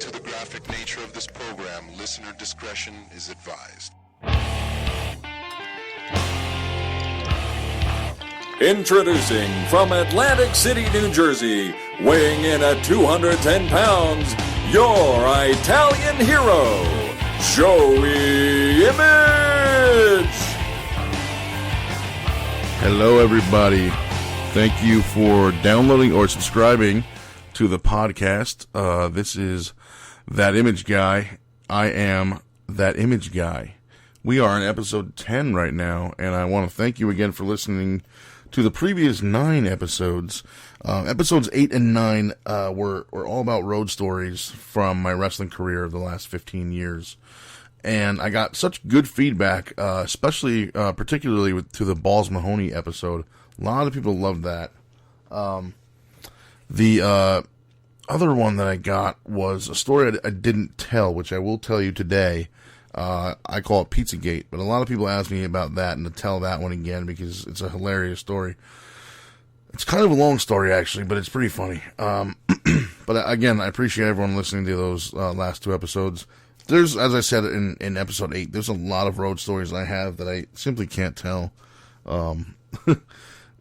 to the graphic nature of this program, listener discretion is advised. Introducing from Atlantic City, New Jersey, weighing in at 210 pounds, your Italian hero, Joey Image! Hello, everybody. Thank you for downloading or subscribing to the podcast. This is That Image Guy. I am That Image Guy. We are on episode 10 right now, and I want to thank you again for listening to the previous 9 episodes. Episodes 8 and 9 were all about road stories from my wrestling career of the last 15 years. And I got such good feedback, particularly to the Balls Mahoney episode. A lot of people loved that. The other one that I got was a story I didn't tell, which I will tell you today. I call it Pizzagate, but a lot of people ask me about that and to tell that one again because it's a hilarious story. It's kind of a long story, actually, but it's pretty funny. But again, I appreciate everyone listening to those last 2 episodes. There's, as I said in episode 8, there's a lot of road stories I have that I simply can't tell. Not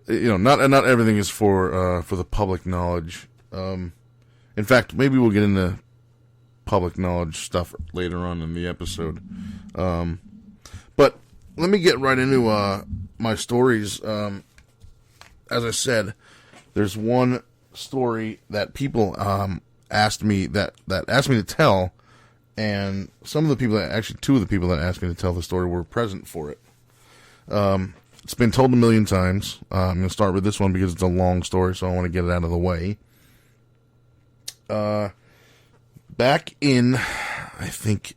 everything is for the public knowledge. In fact, maybe we'll get into public knowledge stuff later on in the episode. But let me get right into my stories. As I said, there's one story that people asked me to tell, and some of the people actually 2 of the people that asked me to tell the story were present for it. It's been told a million times. I'm going to start with this one because it's a long story, so I want to get it out of the way. Back in, I think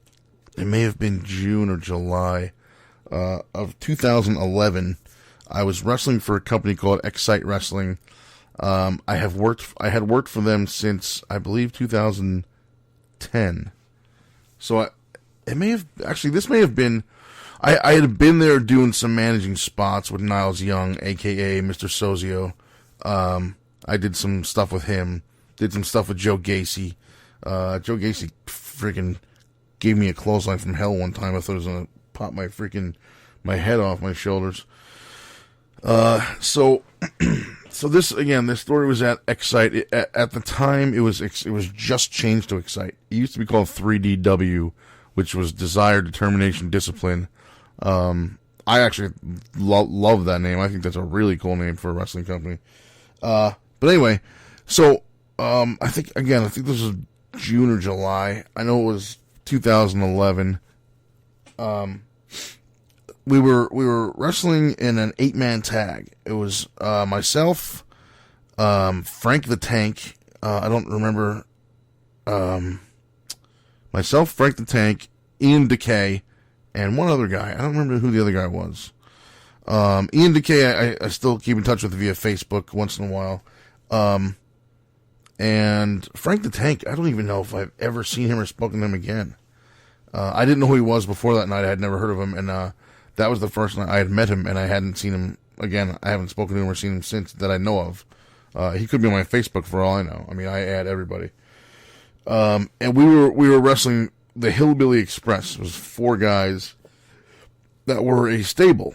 it may have been June or July of 2011, I was wrestling for a company called Excite Wrestling. I had worked for them since, I believe, 2010. So this may have been, I had been there doing some managing spots with Niles Young, a.k.a. Mr. Sozio. I did some stuff with him. Did some stuff with Joe Gacy. Joe Gacy freaking gave me a clothesline from hell one time. I thought it was going to pop my head off my shoulders. So this story was at Excite. At the time, it was just changed to Excite. It used to be called 3DW, which was Desire, Determination, Discipline. I actually love that name. I think that's a really cool name for a wrestling company. But anyway, so I think this was June or July. I know it was 2011. We were wrestling in an 8-man tag. It was myself, Frank the Tank. I don't remember. Myself, Frank the Tank, Ian Decay, and one other guy. I don't remember who the other guy was. Ian Decay, I still keep in touch with via Facebook once in a while. And Frank the Tank, I don't even know if I've ever seen him or spoken to him again. I didn't know who he was before that night. I had never heard of him, and that was the first night I had met him, and I hadn't seen him again. I haven't spoken to him or seen him since that I know of. He could be on my Facebook for all I know. I mean, I add everybody. And we were wrestling the Hillbilly Express. It was 4 guys that were a stable.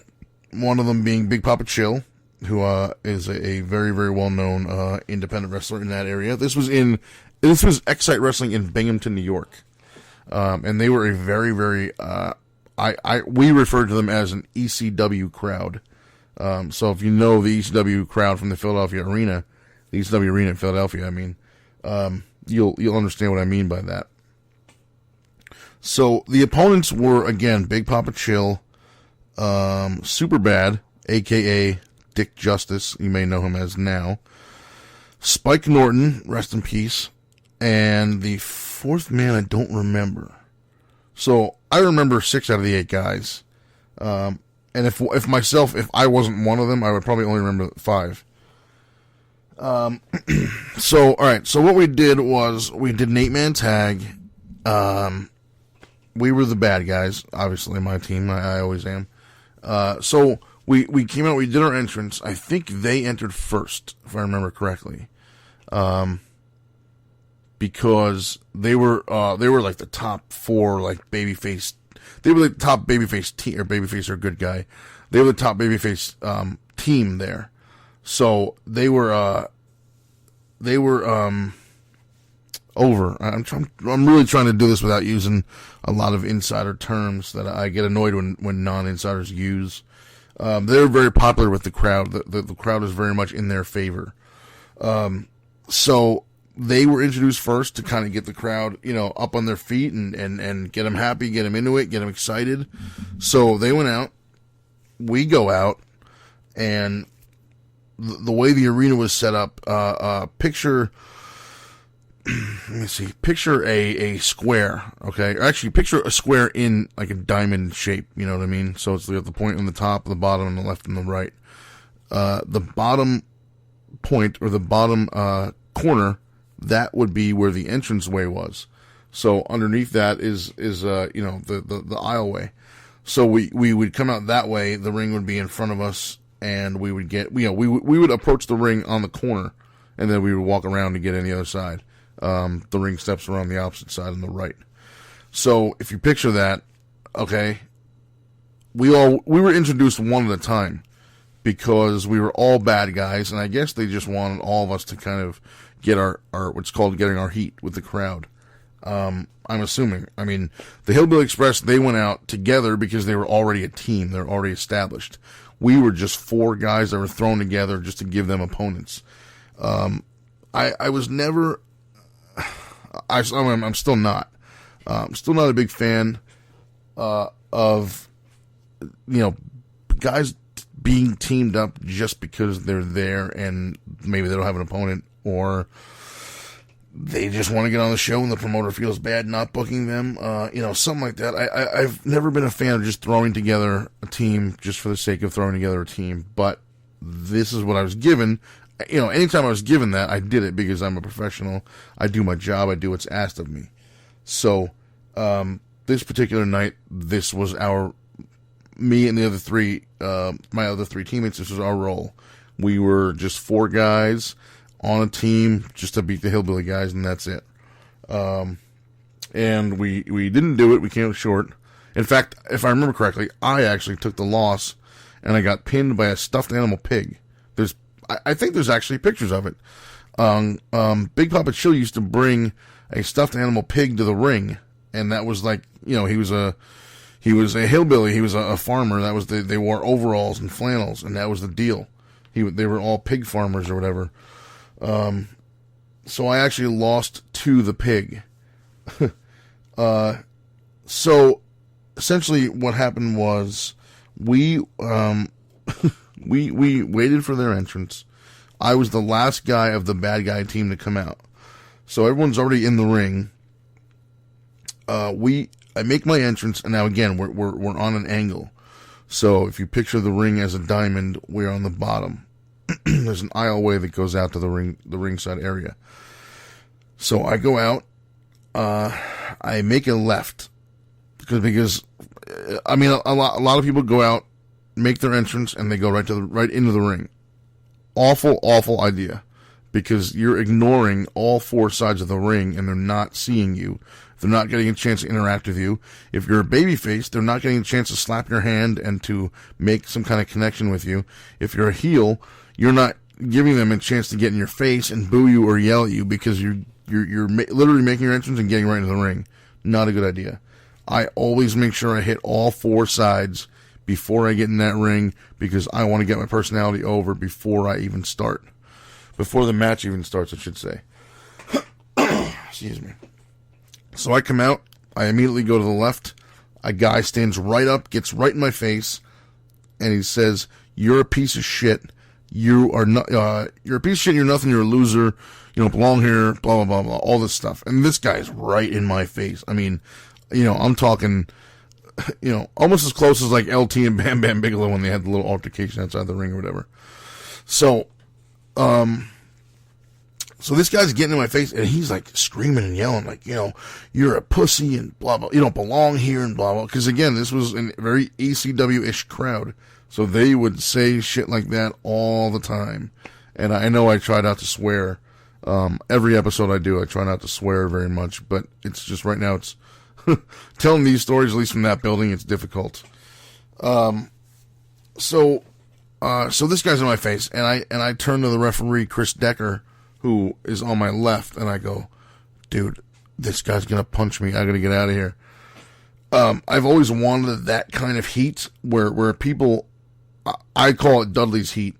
One of them being Big Papa Chill, who is a very, very well-known independent wrestler in that area. This was Excite Wrestling in Binghamton, New York. And they were a very, very, we referred to them as an ECW crowd. So if you know the ECW crowd from the Philadelphia Arena, the ECW Arena in Philadelphia, you'll understand what I mean by that. So the opponents were, again, Big Papa Chill, Super Bad, a.k.a. Dick Justice, you may know him as now, Spike Norton, rest in peace, and the 4th man I don't remember. So I remember 6 out of the 8 guys, and if I wasn't one of them, I would probably only remember 5. So what we did was we did an 8-man tag. We were the bad guys, obviously, my team. I always am. So we came out, we did our entrance. I think they entered first, if I remember correctly. because they were like the top 4 like babyface. They were the top babyface team, or babyface or good guy. They were the top babyface team there. So they were over. I'm really trying to do this without using a lot of insider terms that I get annoyed when non-insiders use. They're very popular with the crowd. The crowd is very much in their favor. So they were introduced first to kind of get the crowd, up on their feet and get them happy, get them into it, get them excited. So they went out. We go out, and the way the arena was set up, picture a square, okay? Or actually, picture a square in like a diamond shape, you know what I mean? So it's the point on the top, the bottom, and the left and the right. The bottom point, or the bottom corner, that would be where the entranceway was. So underneath that is the aisleway. So we would come out that way, the ring would be in front of us, and we would get, we would approach the ring on the corner, and then we would walk around to get on the other side. The ring steps around the opposite side on the right. So if you picture that, okay, we were introduced one at a time because we were all bad guys, and I guess they just wanted all of us to kind of get our what's called getting our heat with the crowd. I'm assuming. I mean, the Hillbilly Express, they went out together because they were already a team. They're already established. We were just 4 guys that were thrown together just to give them opponents. I was never... I'm still not. Still not a big fan of, guys being teamed up just because they're there and maybe they don't have an opponent, or they just want to get on the show and the promoter feels bad not booking them, something like that. I've never been a fan of just throwing together a team just for the sake of throwing together a team, but this is what I was given. Anytime I was given that, I did it because I'm a professional. I do my job. I do what's asked of me. So, this particular night, this was me and the other 3, my other 3 teammates, this was our role. We were just 4 guys on a team just to beat the Hillbilly guys, and that's it. And we didn't do it. We came up short. In fact, if I remember correctly, I actually took the loss, and I got pinned by a stuffed animal pig. I think there's actually pictures of it. Big Papa Chill used to bring a stuffed animal pig to the ring, and that was like, he was a hillbilly, he was a farmer. That was they wore overalls and flannels, and that was the deal. They were all pig farmers or whatever. So I actually lost to the pig. So essentially what happened was we waited for their entrance. I was the last guy of the bad guy team to come out. So everyone's already in the ring. I make my entrance, and now again, we're on an angle. So if you picture the ring as a diamond, we're on the bottom. There's an aisleway that goes out to the ringside area. So I go out, I make a left. Because a lot of people go out, make their entrance, and they go right into the ring. Awful idea, because you're ignoring all 4 sides of the ring, and they're not seeing you. They're not getting a chance to interact with you. If you're a babyface, they're not getting a chance to slap your hand and to make some kind of connection with you. If you're a heel, you're not giving them a chance to get in your face and boo you or yell at you, because you're literally making your entrance and getting right into the ring. Not a good idea. I always make sure I hit all 4 sides before I get in that ring, because I want to get my personality over before I even start. Before the match even starts, I should say. Excuse me. So I come out, I immediately go to the left. A guy stands right up, gets right in my face, and he says, "You're a piece of shit. You're a piece of shit, you're nothing, you're a loser, you don't belong here, blah, blah, blah, blah," all this stuff. And this guy's right in my face. I mean, I'm talking... almost as close as like LT and Bam Bam Bigelow when they had the little altercation outside the ring or whatever. So, so this guy's getting in my face, and he's like screaming and yelling, like, "You're a pussy," and blah, blah, "you don't belong here," and blah, blah. Because again, this was a very ECW-ish crowd. So they would say shit like that all the time. And I know I tried not to swear Every episode I do, I try not to swear very much, but it's just right now it's telling these stories, at least from that building, it's difficult. So this guy's in my face, and I turn to the referee, Chris Decker, who is on my left, and I go, dude, this guy's gonna punch me. I gotta get out of here. I've always wanted that kind of heat where people, I call it Dudley's heat.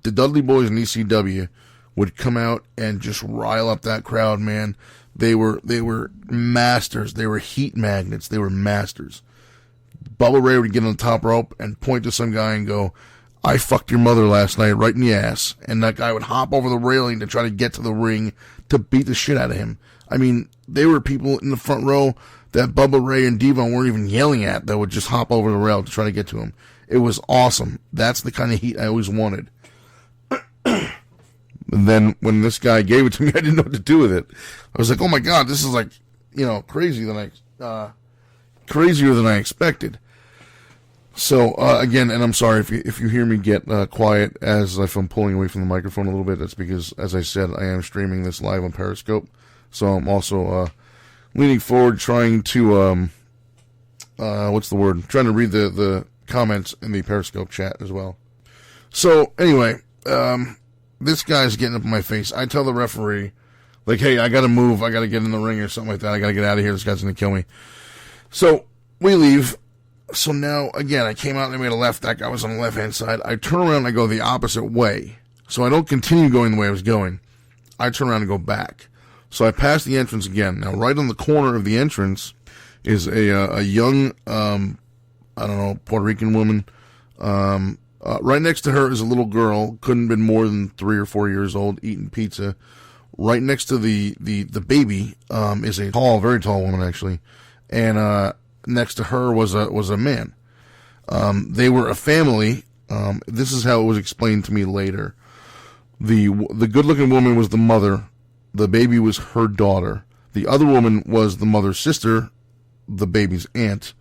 The Dudley boys in ECW would come out and just rile up that crowd, man. They were masters. They were heat magnets. They were masters. Bubba Ray would get on the top rope and point to some guy and go, I fucked your mother last night right in the ass. And that guy would hop over the railing to try to get to the ring to beat the shit out of him. I mean, there were people in the front row that Bubba Ray and Devon weren't even yelling at that would just hop over the rail to try to get to him. It was awesome. That's the kind of heat I always wanted. And then when this guy gave it to me, I didn't know what to do with it. I was like, oh my God, this is like, crazier than I expected. So, again, and I'm sorry if you hear me get quiet as if I'm pulling away from the microphone a little bit. That's because, as I said, I am streaming this live on Periscope. So I'm also leaning forward, trying to, trying to read the comments in the Periscope chat as well. So, anyway, this guy's getting up in my face. I tell the referee, like, hey, I gotta move. I gotta get in the ring or something like that. I gotta get out of here. This guy's gonna kill me. So, we leave. So now, again, I came out and I made a left. That guy was on the left-hand side. I turn around and I go the opposite way. So I don't continue going the way I was going. I turn around and go back. So I pass the entrance again. Now, right on the corner of the entrance is a young, Puerto Rican woman. Right next to her is a little girl, couldn't have been more than 3 or 4 years old, eating pizza. Right next to the baby is a very tall woman, actually. And next to her was a man. They were a family. This is how it was explained to me later. The good-looking woman was the mother. The baby was her daughter. The other woman was the mother's sister, the baby's aunt.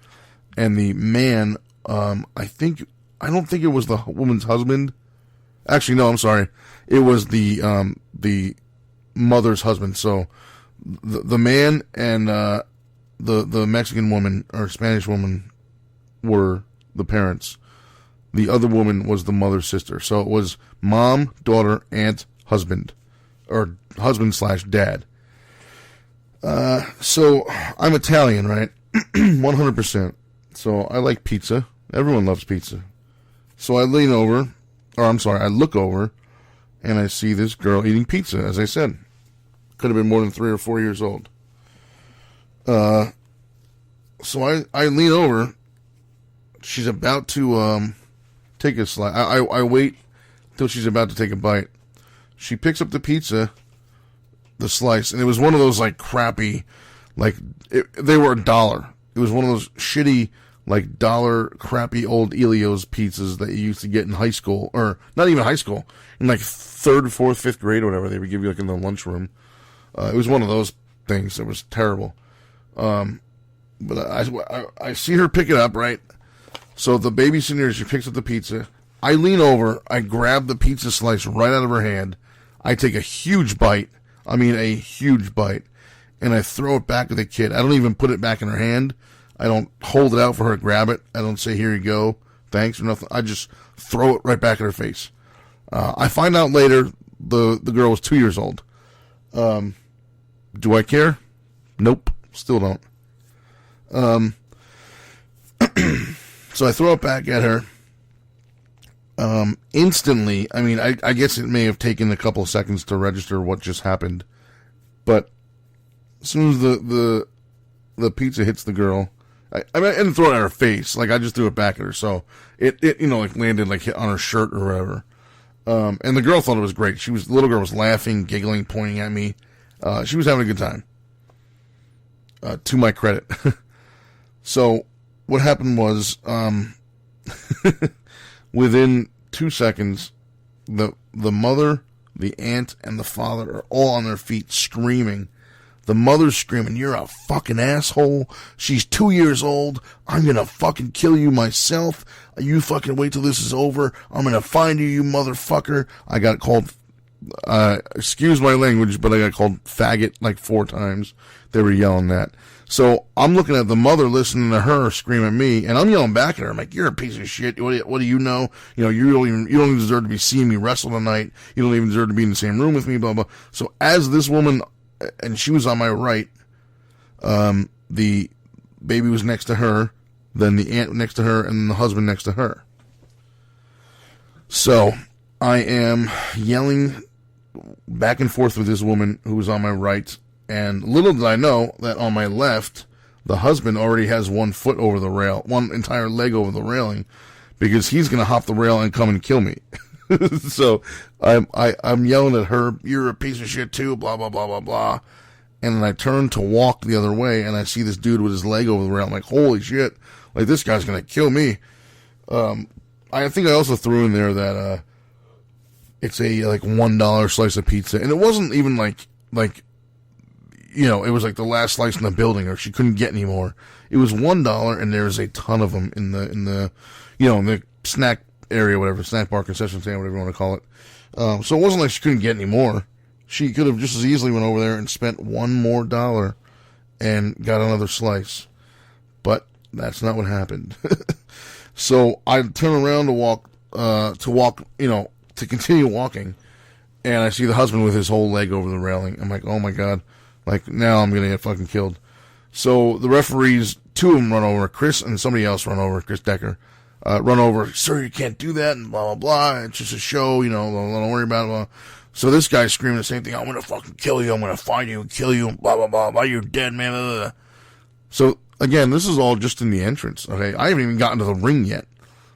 And the man, I don't think it was the woman's husband. Actually, no, I'm sorry. It was the mother's husband. So the man and the Mexican woman or Spanish woman were the parents. The other woman was the mother's sister. So it was mom, daughter, aunt, husband, or husband/dad. So I'm Italian, right? 100%. So I like pizza. Everyone loves pizza. So I look over, and I see this girl eating pizza, as I said. Could have been more than 3 or 4 years old. So I lean over. She's about to take a slice. I wait till she's about to take a bite. She picks up the pizza, the slice, and it was one of those like crappy, they were $1. It was one of those shitty $1 crappy old Elio's pizzas that you used to get in high school, or not even high school, in 3rd, 4th, 5th grade or whatever. They would give you in the lunchroom. It was one of those things that was terrible. But I see her pick it up, right? So the baby's sitting there, she picks up the pizza. I lean over, I grab the pizza slice right out of her hand. I take a huge bite. I mean, a huge bite. And I throw it back at the kid. I don't even put it back in her hand. I don't hold it out for her to grab it. I don't say, here you go, thanks, or nothing. I just throw it right back in her face. I find out later the girl was 2 years old. Do I care? Nope. Still don't. So I throw it back at her. Instantly, I mean, I guess it may have taken a couple of seconds to register what just happened. But as soon as the pizza hits the girl, I didn't throw it at her face. I just threw it back at her. So it landed hit on her shirt or whatever. And the girl thought it was great. The little girl was laughing, giggling, pointing at me. She was having a good time. To my credit. So what happened was, within 2 seconds, the mother, the aunt, and the father are all on their feet screaming. The mother's screaming, "You're a fucking asshole. She's 2 years old. I'm gonna fucking kill you myself. You fucking wait till this is over. I'm gonna find you, you motherfucker." I got called excuse my language, but I got called faggot like 4 times. They were yelling that. So I'm looking at the mother, listening to her scream at me, and I'm yelling back at her. I'm like, "You're a piece of shit. What do you know? You know, you don't even deserve to be seeing me wrestle tonight. You don't even deserve to be in the same room with me." Blah blah. So as this woman, and she was on my right, the baby was next to her, then the aunt next to her, and the husband next to her. So I am yelling back and forth with this woman who was on my right. And little did I know that on my left, the husband already has 1 foot over the rail, 1 entire leg over the railing, because he's going to hop the rail and come and kill me. So I'm yelling at her, "You're a piece of shit too, blah, blah, blah, blah, blah." And then I turn to walk the other way, and I see this dude with his leg over the rail. I'm like, holy shit, like this guy's going to kill me. I think I also threw in there that it's a like $1 slice of pizza. And it wasn't even like, you know, it was like the last slice in the building, or she couldn't get any more. It was $1, and there was a ton of them in the you know, in the snack area, whatever, snack bar, concession stand, whatever you want to call it. So it wasn't like she couldn't get any more. She could have just as easily went over there and spent $1 more and got another slice. But that's not what happened. So I turn around to walk, you know, to continue walking, and I see the husband with his whole leg over the railing. I'm like, oh my God. Like, now I'm going to get fucking killed. So the referees, 2 of them run over, Chris and somebody else run over, Chris Decker, run over, "Sir, you can't do that," and blah, blah, blah. It's just a show, you know, don't worry about it. Blah. So this guy's screaming the same thing. "I'm going to fucking kill you. I'm going to find you and kill you. Blah, blah, blah, blah. You're dead, man." Blah, blah, blah. So again, this is all just in the entrance. Okay. I haven't even gotten to the ring yet.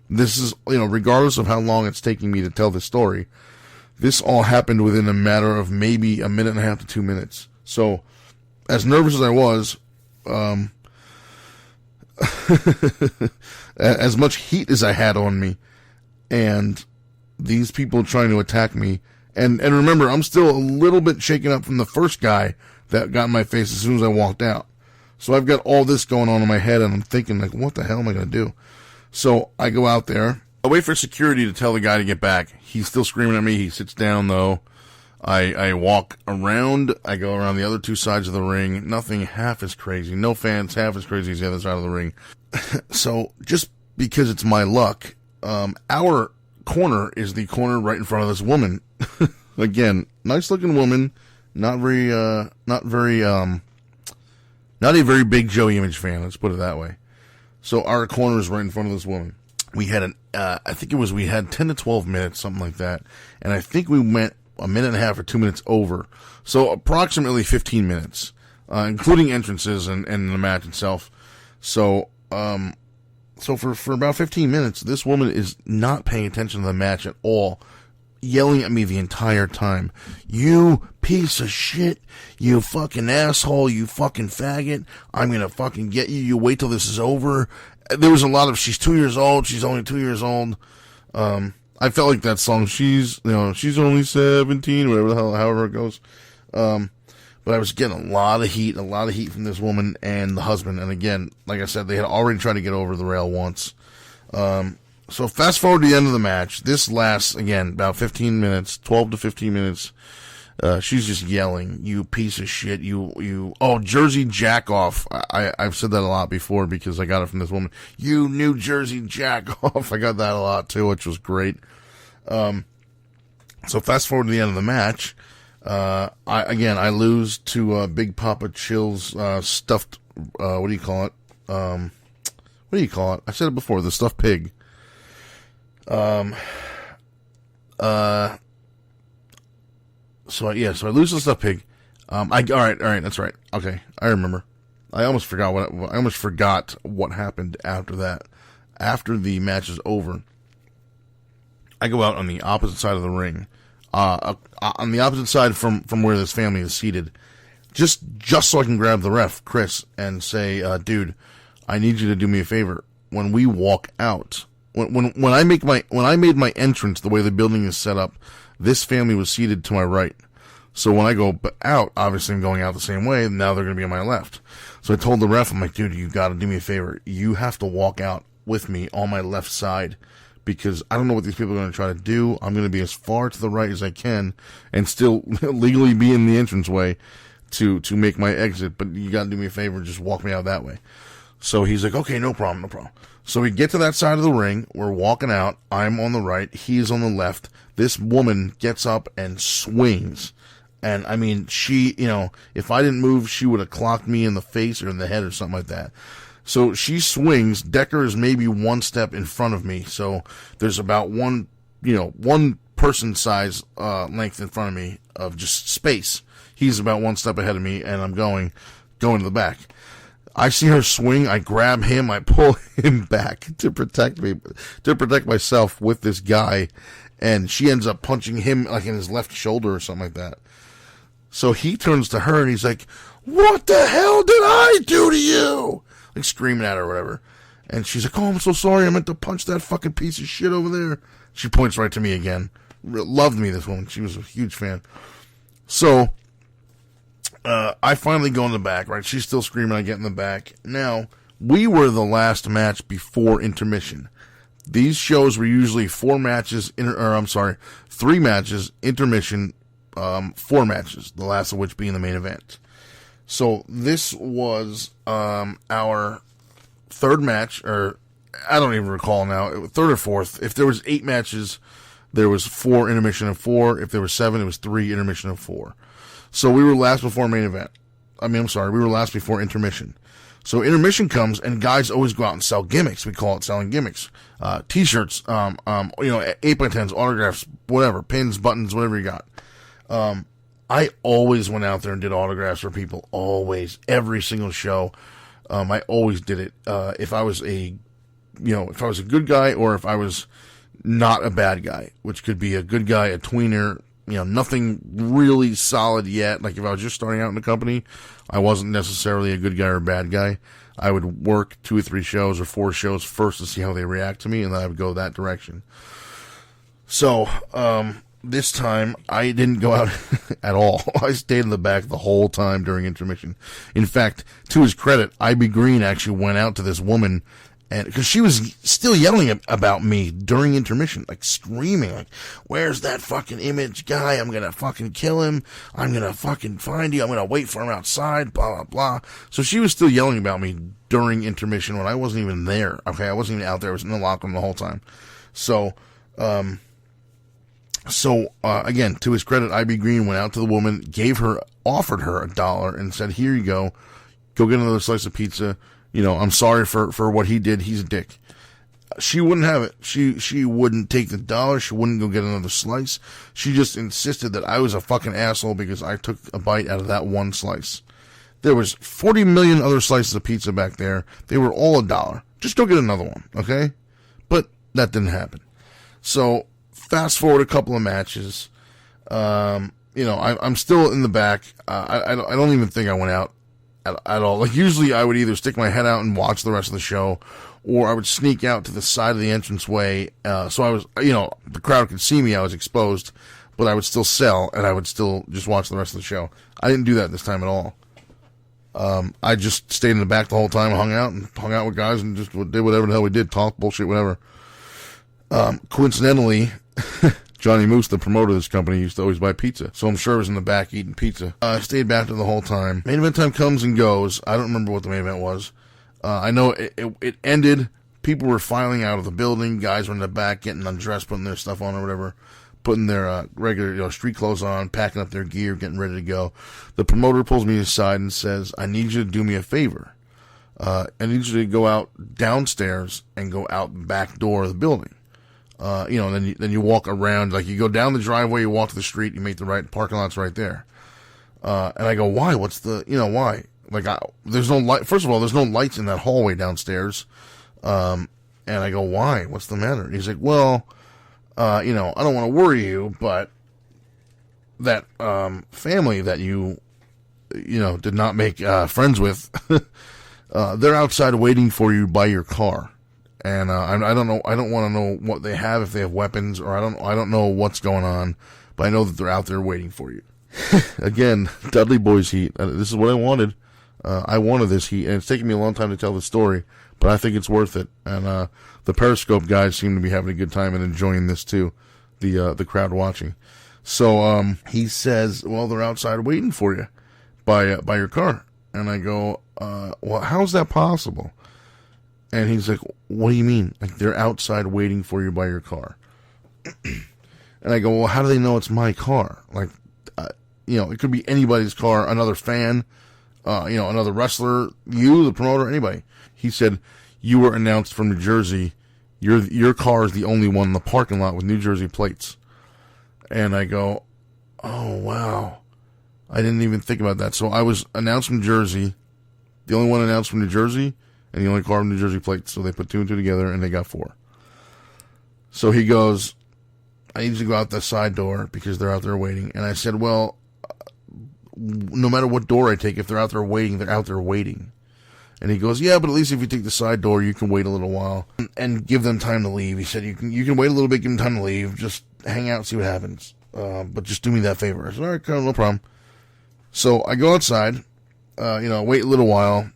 This is, you know, regardless of how long it's taking me to tell this story, this all happened within a matter of maybe a minute and a half to 2 minutes. So, as nervous as I was, as much heat as I had on me, and these people trying to attack me, and remember, I'm still a little bit shaken up from the first guy that got in my face as soon as I walked out. So I've got all this going on in my head, and I'm thinking, like, what the hell am I going to do? So I go out there. I wait for security to tell the guy to get back. He's still screaming at me. He sits down, though. I walk around. I go around the other 2 sides of the ring. Nothing half as crazy. No fans half as crazy as the other side of the ring. So just because it's my luck, our corner is the corner right in front of this woman. Again, nice looking woman. Not a very big Joey Image fan. Let's put it that way. So our corner is right in front of this woman. We had we had 10 to 12 minutes, something like that. And I think we went a minute and a half or 2 minutes over. So approximately 15 minutes, including entrances and the match itself. So for about 15 minutes, this woman is not paying attention to the match at all, yelling at me the entire time. "You piece of shit, you fucking asshole, you fucking faggot, I'm gonna fucking get you, you wait till this is over." There was a lot of, "She's 2 years old, she's only 2 years old." I felt like that song, she's only 17, whatever the hell, however it goes. But I was getting a lot of heat from this woman and the husband. And again, like I said, they had already tried to get over the rail once. So fast forward to the end of the match. This lasts, again, about 15 minutes, 12 to 15 minutes. She's just yelling, "You piece of shit, oh, Jersey jack off." I've said that a lot before because I got it from this woman. "You New Jersey jack off." I got that a lot too, which was great. So fast forward to the end of the match. I lose to, Big Papa Chill's, stuffed, what do you call it? I said it before, the stuffed pig. So I lose the stuffed pig. All right, that's right. Okay, I remember. I almost forgot what happened after that. After the match is over, I go out on the opposite side of the ring, on the opposite side from where this family is seated, just so I can grab the ref, Chris, and say, "Dude, I need you to do me a favor. When we walk out, when I made my entrance, the way the building is set up, this family was seated to my right. So when I go out, obviously I'm going out the same way. Now they're going to be on my left. So I told the ref, I'm like, dude, you got to do me a favor. You have to walk out with me on my left side because I don't know what these people are going to try to do. I'm going to be as far to the right as I can and still legally be in the entranceway to make my exit. But you got to do me a favor and just walk me out that way. So he's like, okay, no problem. So we get to that side of the ring. We're walking out. I'm on the right. He's on the left. This woman gets up and swings. And, I mean, she, if I didn't move, she would have clocked me in the face or in the head or something like that. So she swings. Decker is maybe one step in front of me. So there's about one person size length in front of me of just space. He's about one step ahead of me, and I'm going to the back. I see her swing. I grab him. I pull him back to protect myself with this guy. And she ends up punching him like in his left shoulder or something like that. So he turns to her and he's like, "What the hell did I do to you?" Like screaming at her or whatever. And she's like, "Oh, I'm so sorry. I meant to punch that fucking piece of shit over there." She points right to me again. Loved me, this woman. She was a huge fan. So, I finally go in the back, right? She's still screaming. I get in the back. Now, we were the last match before intermission. These shows were usually 3 matches, intermission, 4 matches, the last of which being the main event. So this was our 3rd match, or I don't even recall now, 3rd or 4th. If there was 8 matches, there was 4 intermission of 4. If there was 7, it was 3 intermission of 4. So we were last before main event. We were last before intermission. So intermission comes, and guys always go out and sell gimmicks. We call it selling gimmicks. T-shirts, 8x10s, autographs, whatever, pins, buttons, whatever you got. I always went out there and did autographs for people. Always. Every single show. I always did it. If I was a good guy, or if I was not a bad guy, which could be a good guy, a tweener, nothing really solid yet. Like if I was just starting out in the company, I wasn't necessarily a good guy or a bad guy. I would work 2 or 3 shows or 4 shows first to see how they react to me, and then I would go that direction. So, this time, I didn't go out at all. I stayed in the back the whole time during intermission. In fact, to his credit, I.B. Green actually went out to this woman, and because she was still yelling about me during intermission, like screaming, like, "Where's that fucking Image guy? I'm gonna fucking kill him. I'm gonna fucking find you. I'm gonna wait for him outside, blah, blah, blah." So she was still yelling about me during intermission when I wasn't even there. Okay, I wasn't even out there. I was in the locker room the whole time. So, again, to his credit, I.B. Green went out to the woman, offered her $1 and said, "Here you go get another slice of pizza. I'm sorry for what he did. He's a dick." She wouldn't have it. She wouldn't take the $1. She wouldn't go get another slice. She just insisted that I was a fucking asshole because I took a bite out of that one slice. There was 40 million other slices of pizza back there. They were all $1. Just go get another one, okay? But that didn't happen. So, fast forward a couple of matches. I'm still in the back. I don't even think I went out at all. Like, usually I would either stick my head out and watch the rest of the show, or I would sneak out to the side of the entranceway. So I was, the crowd could see me. I was exposed, but I would still sell, and I would still just watch the rest of the show. I didn't do that this time at all. I just stayed in the back the whole time, hung out with guys, and just did whatever the hell we did, talk, bullshit, whatever. Coincidentally, Johnny Moose, the promoter of this company, used to always buy pizza. So I'm sure I was in the back eating pizza. I stayed back there the whole time. Main event time comes and goes. I don't remember what the main event was. I know it ended. People were filing out of the building. Guys were in the back getting undressed, putting their stuff on or whatever. Putting their regular street clothes on, packing up their gear, getting ready to go. The promoter pulls me aside and says, "I need you to do me a favor. I need you to go out downstairs and go out the back door of the building. Then you walk around, like you go down the driveway, you walk to the street, you make the right, parking lot's right there." And I go, "Why? What's the, why?" Like, there's no light. First of all, there's no lights in that hallway downstairs. And I go, "Why? What's the matter?" And he's like, "Well, I don't want to worry you, but that, family that you did not make, friends with, they're outside waiting for you by your car. And, I don't know, I don't want to know what they have, if they have weapons, or I don't know what's going on, but I know that they're out there waiting for you." Again, Dudley Boys heat. This is what I wanted. I wanted this heat, and it's taken me a long time to tell the story, but I think it's worth it. And the Periscope guys seem to be having a good time and enjoying this too, the crowd watching. So he says, well, they're outside waiting for you by your car. And I go, well, how's that possible? And he's like, what do you mean? Like, they're outside waiting for you by your car. And I go, well, how do they know it's my car? Like, it could be anybody's car, another fan, another wrestler, you, the promoter, anybody. He said, you were announced from New Jersey. Your car is the only one in the parking lot with New Jersey plates. And I go, oh, wow. I didn't even think about that. So I was announced from Jersey, the only one announced from New Jersey, and the only car with New Jersey plates. So they put 2 and 2 together, and they got 4. So he goes, I need you to go out the side door because they're out there waiting. And I said, well, no matter what door I take, if they're out there waiting, they're out there waiting. And he goes, yeah, but at least if you take the side door, you can wait a little while and give them time to leave. He said, you can wait a little bit, give them time to leave. Just hang out and see what happens. But just do me that favor. I said, all right, no problem. So I go outside, wait a little while.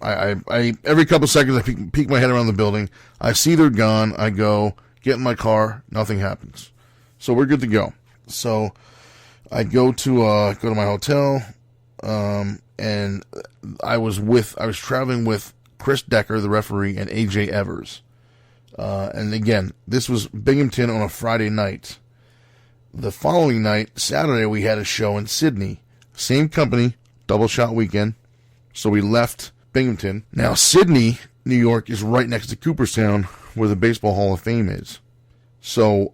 I every couple seconds, I peek my head around the building. I see they're gone. I go, get in my car. Nothing happens. So we're good to go. So I go to my hotel, and I was traveling with Chris Decker, the referee, and AJ Evers. And again, this was Binghamton on a Friday night. The following night, Saturday, we had a show in Sydney. Same company, double shot weekend. So we left Binghamton. Now, Sydney, New York, is right next to Cooperstown, where the Baseball Hall of Fame is. So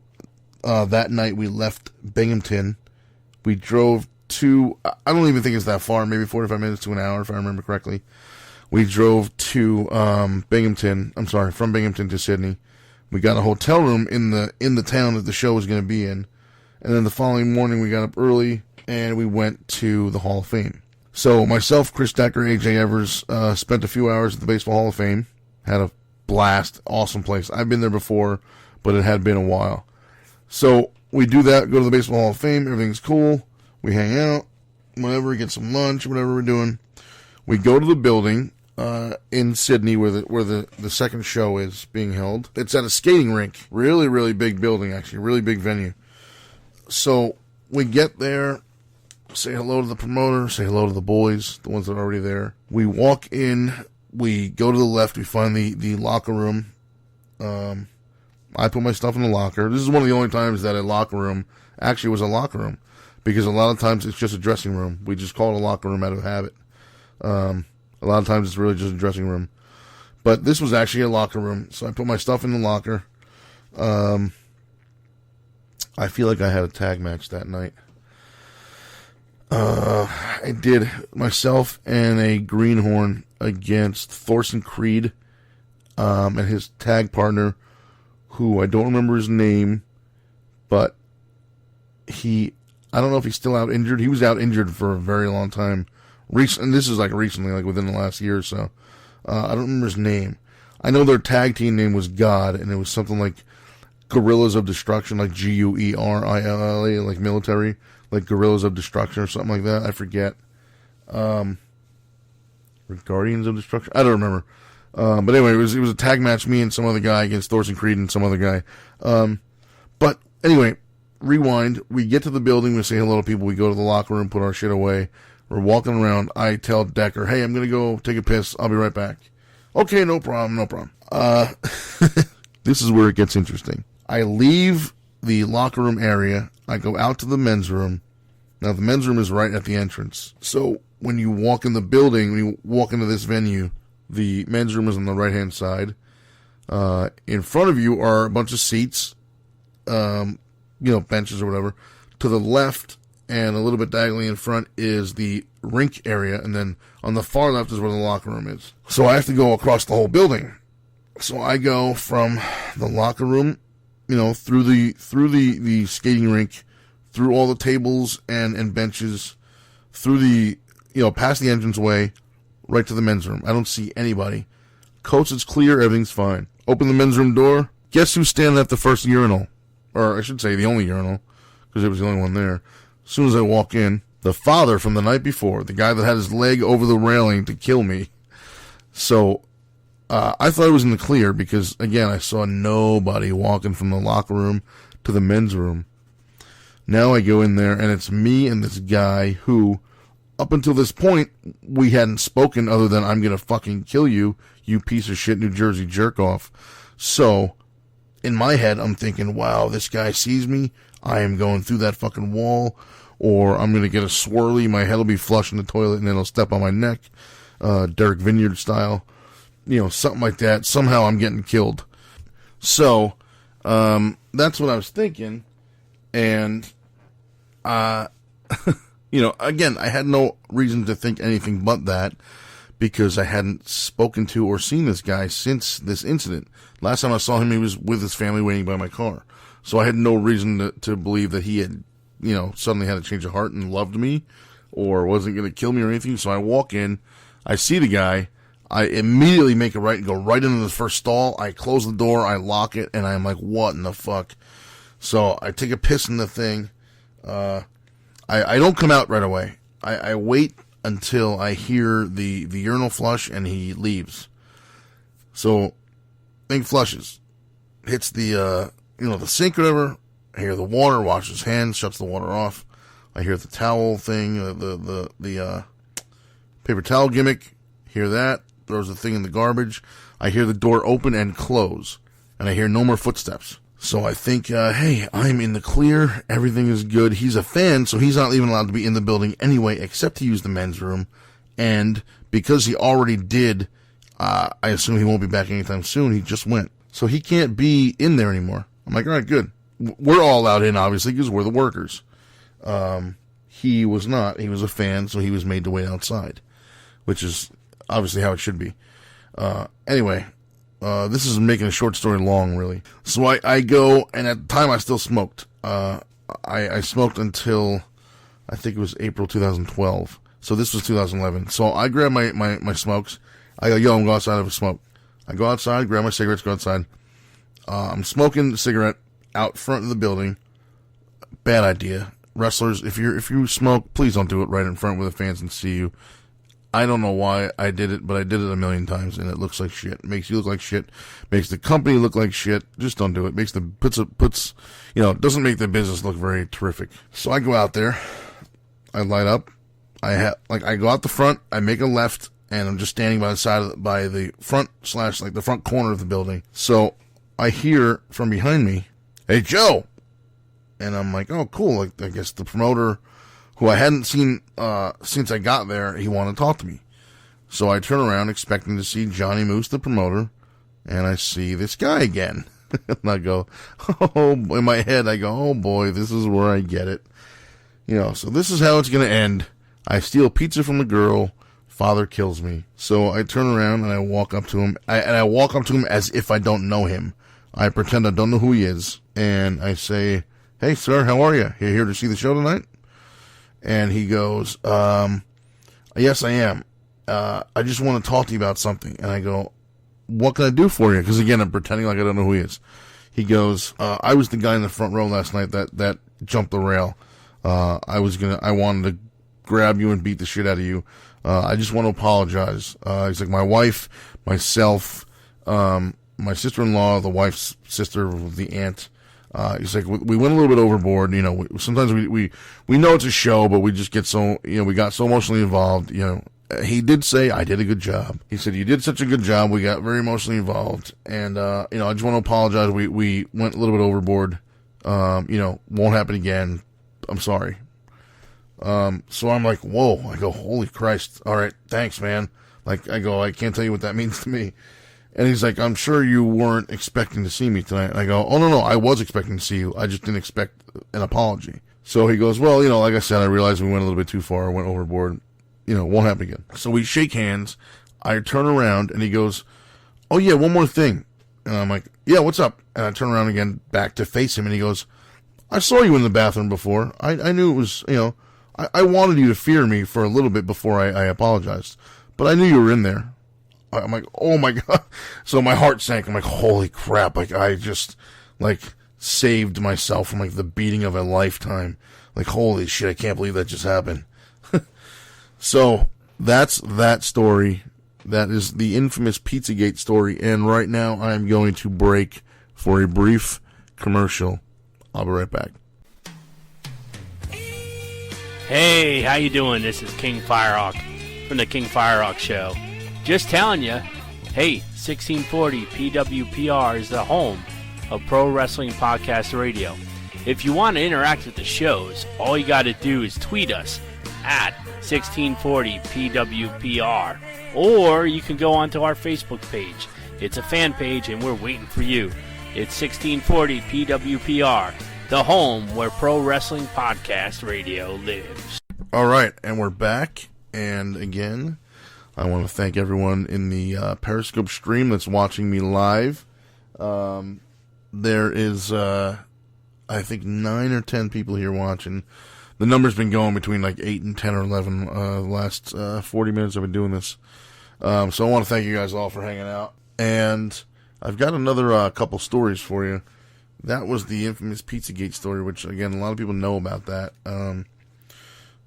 that night, we left Binghamton. We drove to, I don't even think it's that far, maybe 45 minutes to an hour, if I remember correctly. We drove to from Binghamton to Sydney. We got a hotel room in the town that the show was going to be in. And then the following morning, we got up early, and we went to the Hall of Fame. So myself, Chris Decker, AJ Evers, spent a few hours at the Baseball Hall of Fame. Had a blast. Awesome place. I've been there before, but it had been a while. So we do that, go to the Baseball Hall of Fame. Everything's cool. We hang out, whatever, get some lunch, whatever we're doing. We go to the building in Sydney where the second show is being held. It's at a skating rink. Really, really big building, actually. Really big venue. So we get there, say hello to the promoter, say hello to the boys, the ones that are already there. We walk in, we go to the left, we find the locker room. I put my stuff in the locker. This is one of the only times that a locker room actually was a locker room, because a lot of times it's just a dressing room. We just call it a locker room out of habit. A lot of times it's really just a dressing room. But this was actually a locker room, so I put my stuff in the locker. I feel like I had a tag match that night. I did, myself and a greenhorn against Thorson Creed, and his tag partner, who I don't remember his name, but I don't know if he's still out injured. He was out injured for a very long time. And this is recently, like within the last year or so. I don't remember his name. I know their tag team name was God, and it was something like Guerrillas of Destruction, like Guerilla, like military, like Guerrillas of Destruction or something like that. I forget. Or Guardians of Destruction? I don't remember. But anyway, it was a tag match, me and some other guy against Thorson Creed and some other guy. But anyway, rewind. We get to the building, we say hello to people, we go to the locker room, put our shit away. We're walking around. I tell Decker, hey, I'm going to go take a piss. I'll be right back. Okay, no problem. This is where it gets interesting. I leave the locker room area. I go out to the men's room. Now, the men's room is right at the entrance. So when you walk in the building, when you walk into this venue, the men's room is on the right-hand side. In front of you are a bunch of seats, benches or whatever. To the left and a little bit diagonally in front is the rink area, and then on the far left is where the locker room is. So I have to go across the whole building. So I go from the locker room, through the skating rink, through all the tables and benches, through the, past the entranceway, right to the men's room. I don't see anybody. Coast is clear, everything's fine. Open the men's room door. Guess who's standing at the first urinal? Or I should say the only urinal, because it was the only one there. As soon as I walk in, The father from the night before, the guy that had his leg over the railing to kill me. So, I thought it was in the clear because, again, I saw nobody walking from the locker room to the men's room. Now I go in there, and it's me and this guy who, up until this point, we hadn't spoken other than, I'm gonna fucking kill you, you piece of shit New Jersey jerk-off. So, in my head, I'm thinking, wow, this guy sees me, I am going through that fucking wall, or I'm gonna get a swirly, my head will be flush in the toilet, and then it'll step on my neck, Derek Vineyard style, something like that. Somehow I'm getting killed. So, that's what I was thinking, and, again, I had no reason to think anything but that, because I hadn't spoken to or seen this guy since this incident. Last time I saw him, he was with his family waiting by my car. So I had no reason to believe that he had, suddenly had a change of heart and loved me, or wasn't going to kill me or anything. So I walk in, I see the guy, I immediately make a right and go right into the first stall. I close the door, I lock it, and I'm like, what in the fuck? So I take a piss in the thing. I don't come out right away. I wait until I hear the urinal flush and he leaves. So, thing flushes. Hits the, the sink or whatever. I hear the water, washes his hands, shuts the water off. I hear the towel thing, the paper towel gimmick. Hear that. Throws the thing in the garbage. I hear the door open and close. And I hear no more footsteps. So I think, hey, I'm in the clear. Everything is good. He's a fan, so he's not even allowed to be in the building anyway, except to use the men's room. And because he already did, I assume he won't be back anytime soon. He just went. So he can't be in there anymore. I'm like, all right, good. We're all allowed in, obviously, because we're the workers. He was not. He was a fan, so he was made to wait outside, which is obviously how it should be. Anyway. This is making a short story long, really. So I go, and at the time I still smoked. I smoked until, I think it was April 2012. So this was 2011. So I grab my smokes. I go, yo, I'm going outside, have a smoke. I go outside, grab my cigarettes, go outside. I'm smoking a cigarette out front of the building. Bad idea. Wrestlers, if you smoke, please don't do it right in front where the fans can see you. I don't know why I did it, but I did it a million times, and it looks like shit. Makes you look like shit. Makes the company look like shit. Just don't do it. Makes doesn't make the business look very terrific. So I go out there, I light up, I go out the front, I make a left, and I'm just standing by the front / the front corner of the building. So I hear from behind me, "Hey, Joe!" And I'm like, oh, cool. Like, I guess the promoter, who I hadn't seen since I got there, he wanted to talk to me. So I turn around expecting to see Johnny Moose, the promoter, and I see this guy again. And I go, oh, in my head, I go, oh boy, this is where I get it. So this is how it's going to end. I steal pizza from the girl, father kills me. So I turn around and I walk up to him, I walk up to him as if I don't know him. I pretend I don't know who he is, and I say, hey, sir, how are you? You here to see the show tonight? And he goes, yes, I am. I just want to talk to you about something. And I go, what can I do for you? Because again, I'm pretending like I don't know who he is. He goes, I was the guy in the front row last night that jumped the rail. I wanted to grab you and beat the shit out of you. I just want to apologize. He's like, my wife, myself, my sister-in-law, the wife's sister, the aunt. He's like, we went a little bit overboard. Sometimes we know it's a show, but we just get so, we got so emotionally involved. He did say I did a good job. He said, you did such a good job. We got very emotionally involved. And, I just want to apologize. We went a little bit overboard. Won't happen again. I'm sorry. So I'm like, whoa. I go, holy Christ. All right. Thanks, man. Like, I go, I can't tell you what that means to me. And he's like, I'm sure you weren't expecting to see me tonight. And I go, oh, no, I was expecting to see you. I just didn't expect an apology. So he goes, well, like I said, I realized we went a little bit too far, went overboard. Won't happen again. So we shake hands. I turn around, and he goes, oh, yeah, one more thing. And I'm like, yeah, what's up? And I turn around again back to face him, and he goes, I saw you in the bathroom before. I knew it was, I wanted you to fear me for a little bit before I apologized. But I knew you were in there. I'm like, oh my God. So my heart sank. I'm like, holy crap. Like, I just, saved myself from, the beating of a lifetime. Like, holy shit, I can't believe that just happened. So that's that story. That is the infamous Pizzagate story. And right now I'm going to break for a brief commercial. I'll be right back. Hey, how you doing? This is King Firehawk from the King Firehawk Show. Just telling you, hey, 1640 PWPR is the home of Pro Wrestling Podcast Radio. If you want to interact with the shows, all you got to do is tweet us at 1640 PWPR, or you can go onto our Facebook page. It's a fan page, and we're waiting for you. It's 1640 PWPR, the home where Pro Wrestling Podcast Radio lives. All right, and we're back. And again, I want to thank everyone in the Periscope stream that's watching me live. There is, I think, 9 or 10 people here watching. The number's been going between like 8 and 10 or 11 the last 40 minutes I've been doing this. So I want to thank you guys all for hanging out. And I've got another couple stories for you. That was the infamous Pizzagate story, which, again, a lot of people know about that.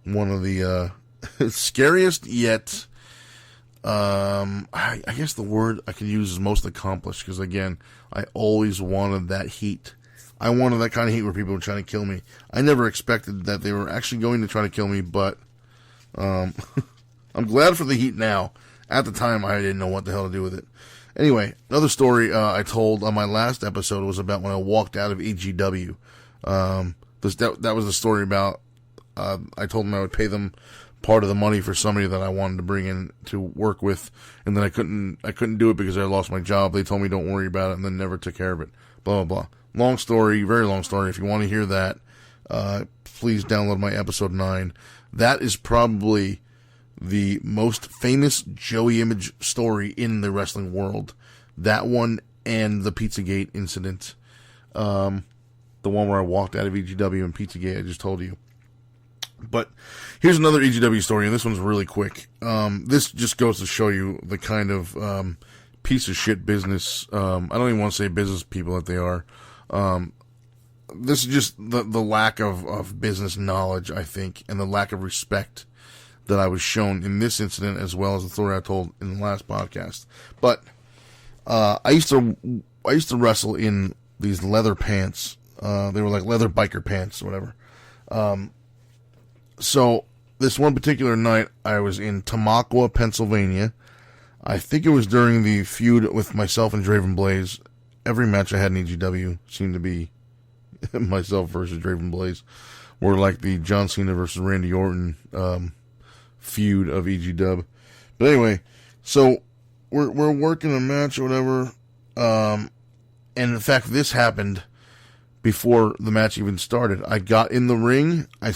One of the scariest yet, I guess the word I could use is most accomplished, because, again, I always wanted that heat. I wanted that kind of heat where people were trying to kill me. I never expected that they were actually going to try to kill me, but I'm glad for the heat now. At the time, I didn't know what the hell to do with it. Anyway, another story I told on my last episode was about when I walked out of EGW. That was the story about, I told them I would pay them part of the money for somebody that I wanted to bring in to work with, and then I couldn't do it because I lost my job. They told me don't worry about it, and then never took care of it. Blah, blah, blah. Long story, very long story. If you want to hear that, please download my episode 9. That is probably the most famous Joey Image story in the wrestling world. That one and the Pizzagate incident. The one where I walked out of EGW and Pizzagate, I just told you. But here's another EGW story, and this one's really quick. This just goes to show you the kind of piece of shit business, I don't even want to say business people that they are. This is just the lack of business knowledge, I think, and the lack of respect that I was shown in this incident, as well as the story I told in the last podcast. But I used to wrestle in these leather pants. They were like leather biker pants or whatever. So this one particular night, I was in Tamaqua, Pennsylvania. I think it was during the feud with myself and Draven Blaze. Every match I had in EGW seemed to be myself versus Draven Blaze. Or like the John Cena versus Randy Orton feud of EGW. But anyway, so we're working a match or whatever. And in fact, this happened before the match even started. I got in the ring. I'm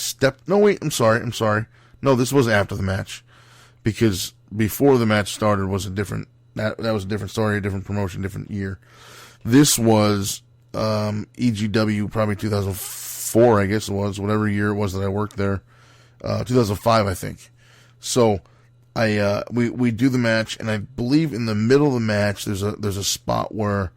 sorry. No, this was after the match. Because before the match started was that was a different story, a different promotion, different year. This was EGW, probably 2004, I guess it was, whatever year it was that I worked there. 2005, I think. So we do the match, and I believe in the middle of the match there's a spot where,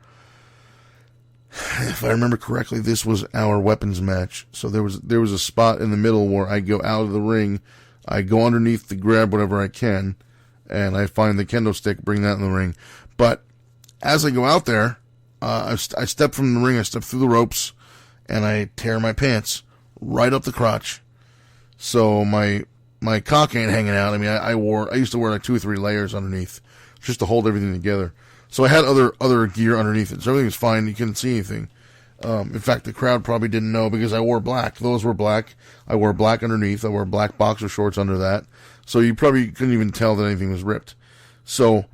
if I remember correctly, this was our weapons match. So there was a spot in the middle where I go out of the ring, I go underneath to grab whatever I can, and I find the kendo stick, bring that in the ring. But as I go out there, I step from the ring, I step through the ropes, and I tear my pants right up the crotch. So my cock ain't hanging out. I mean, I used to wear like 2 or 3 layers underneath just to hold everything together. So I had other gear underneath it, so everything was fine. You couldn't see anything. In fact, the crowd probably didn't know because I wore black. Those were black. I wore black underneath. I wore black boxer shorts under that. So you probably couldn't even tell that anything was ripped. So,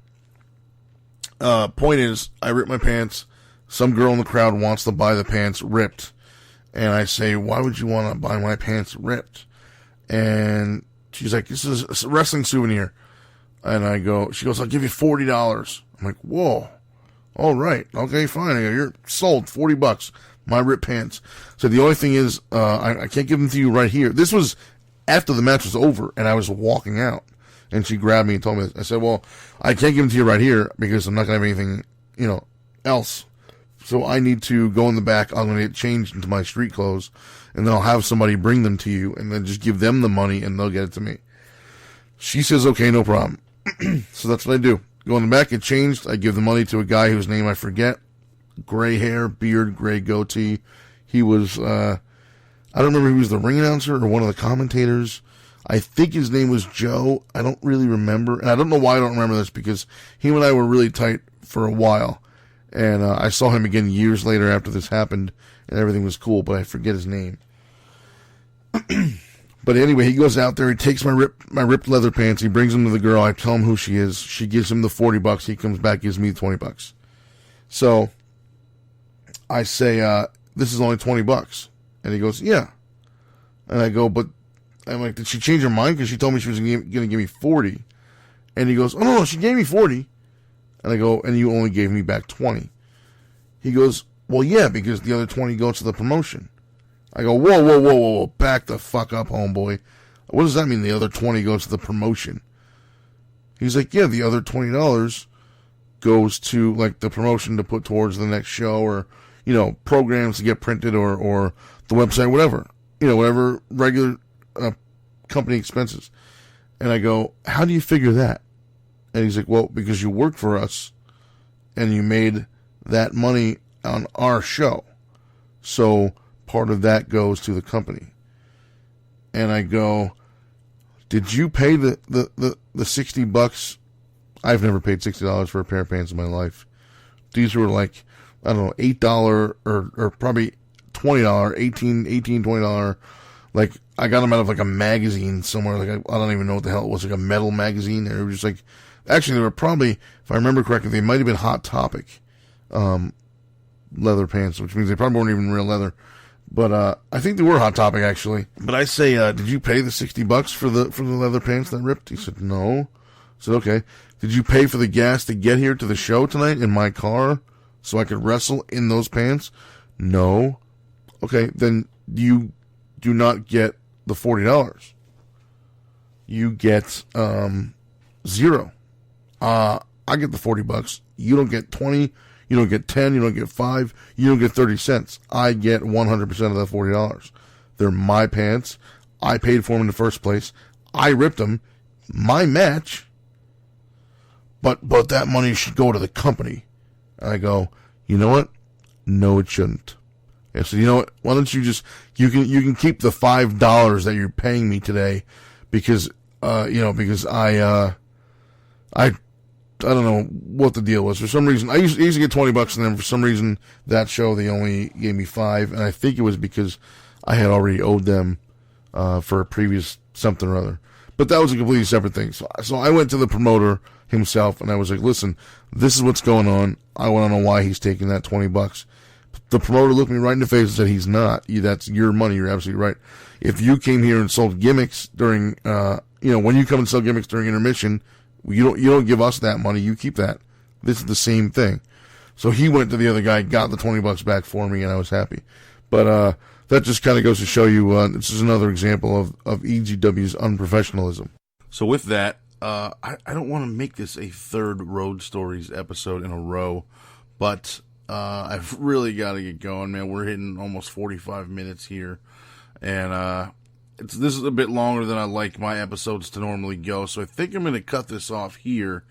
point is, I ripped my pants. Some girl in the crowd wants to buy the pants ripped. And I say, why would you want to buy my pants ripped? And she's like, this is a wrestling souvenir. And she goes, I'll give you $40. I'm like, whoa. All right. Okay, fine. I go, you're sold. $40. My ripped pants. So the only thing is, I can't give them to you right here. This was after the match was over and I was walking out. And she grabbed me and told me this. I said, well, I can't give them to you right here because I'm not going to have anything, else. So I need to go in the back. I'm going to get changed into my street clothes. And then I'll have somebody bring them to you and then just give them the money and they'll get it to me. She says, okay, no problem. So that's what I do. Go in the back, get changed. I give the money to a guy whose name I forget. Gray hair, beard, gray goatee. He was, I don't remember if he was the ring announcer or one of the commentators. I think his name was Joe. I don't really remember. And I don't know why I don't remember this, because he and I were really tight for a while. And I saw him again years later after this happened, and everything was cool, but I forget his name. But anyway, he goes out there, he takes my ripped leather pants, he brings them to the girl, I tell him who she is, she gives him the $40, he comes back, gives me the $20. So, I say, this is only $20. And he goes, yeah. And I go, but, I'm like, did she change her mind? Because she told me she was going to give me 40. And he goes, oh, no, she gave me 40. And I go, and you only gave me back 20. He goes, well, yeah, because the other 20 goes to the promotion. I go, whoa, back the fuck up, homeboy. What does that mean, the other 20 goes to the promotion? He's like, yeah, the other $20 goes to, like, the promotion to put towards the next show, or, you know, programs to get printed, or the website, whatever. You know, whatever regular company expenses. And I go, how do you figure that? And he's like, well, because you work for us, and you made that money on our show. So part of that goes to the company. And I go, did you pay the $60? I've never paid $60 for a pair of pants in my life. These were like, I don't know, $8 or probably $20, $18, $20. Like, I got them out of like a magazine somewhere. Like, I don't even know what the hell it was, like a metal magazine. They were just like, actually, they were probably, if I remember correctly, they might have been Hot Topic leather pants, which means they probably weren't even real leather. But I think they were Hot Topic, actually. But I say, did you pay the $60 for the leather pants that ripped? He said, no. I said, okay. Did you pay for the gas to get here to the show tonight in my car so I could wrestle in those pants? No. Okay, then you do not get the $40. You get zero. I get the $40. You don't get 20. You don't get 10. You don't get 5. You don't get 30 cents. I get 100% of that $40. They're my pants. I paid for them in the first place. I ripped them. My match. But that money should go to the company. And I go, you know what? No, it shouldn't. I said, you know what? Why don't you just, you can keep the $5 that you're paying me today, because because I don't know what the deal was. For some reason, I used to get $20, and then for some reason that show they only gave me $5, and I think it was because I had already owed them for a previous something or other. But that was a completely separate thing. So I went to the promoter himself, and I was like, listen, this is what's going on. I want to know why he's taking that $20. The promoter looked me right in the face and said, he's not. That's your money. You're absolutely right. If you came here and sold gimmicks during, when you come and sell gimmicks during intermission, you don't give us that money. You keep that. This is the same thing. So he went to the other guy, got the $20 back for me, and I was happy. But that just kind of goes to show you, this is another example of EGW's unprofessionalism. So with that, I don't want to make this a third Road Stories episode in a row, but I've really got to get going, man. We're hitting almost 45 minutes here, and this is a bit longer than I like my episodes to normally go, so I think I'm going to cut this off here,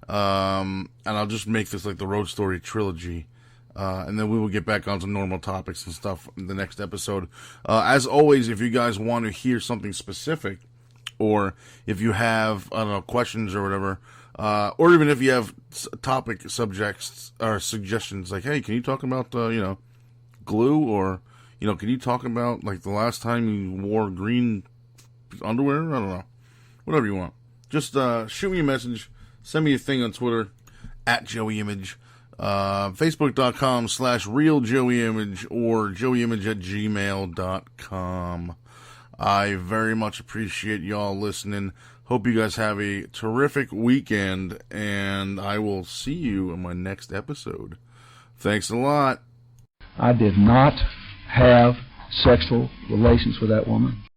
and I'll just make this like the Road Story trilogy, and then we will get back on to normal topics and stuff in the next episode. As always, if you guys want to hear something specific, or if you have, I don't know, questions or whatever, or even if you have topic subjects or suggestions, like, hey, can you talk about, glue, or, can you talk about, like, the last time you wore green underwear? I don't know. Whatever you want. Just shoot me a message. Send me a thing on Twitter, @JoeyImage. Facebook.com/RealJoeyImage or JoeyImage@gmail.com. I very much appreciate y'all listening. Hope you guys have a terrific weekend, and I will see you in my next episode. Thanks a lot. I did not have sexual relations with that woman.